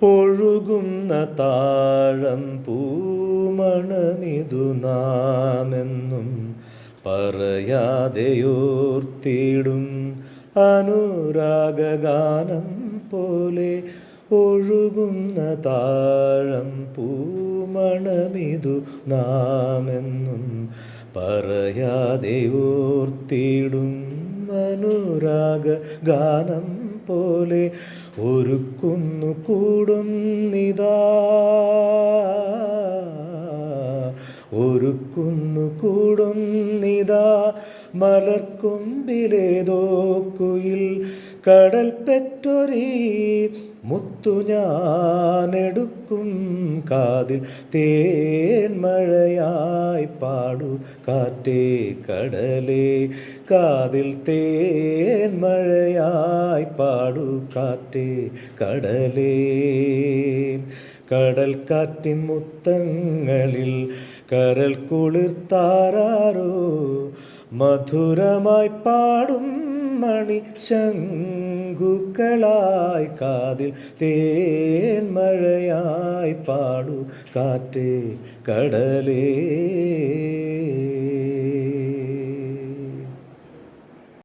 ഒഴുകുന്ന താഴം പൂമണമിതു നാമെന്നും പറയാതെയോർത്തിടും അനുരാഗഗാനം പോലെ. ഒഴുകുന്ന താഴം പൂമണമിതു നാമെന്നും പറയാതെയോർത്തിടും അനുരാഗഗാനം പോലെ. ഒരുക്കുന്നു കൂടുന്നിതാ, ഒരുക്കുന്നു കൂടുന്നിതാ മലർക്കൊമ്പിലേതോ കുയിൽ. കടൽ പെറ്റൊരീ മുത്തു ഞാനെടുക്കും കാതിൽ. തേൻമഴയായി പാടു കാറ്റേ കടലേ, കാതിൽ തേൻമഴയായി പാടു കാറ്റേ കടലേ. കടൽ കാറ്റിൻ മുത്തങ്ങളിൽ കരൾ കുളിർത്താരോ മധുരമായി പാടും മണി ശംഖുക്കളായി. കാതിൽ തേൻമഴയായി പാടു കാറ്റേ കടലേ.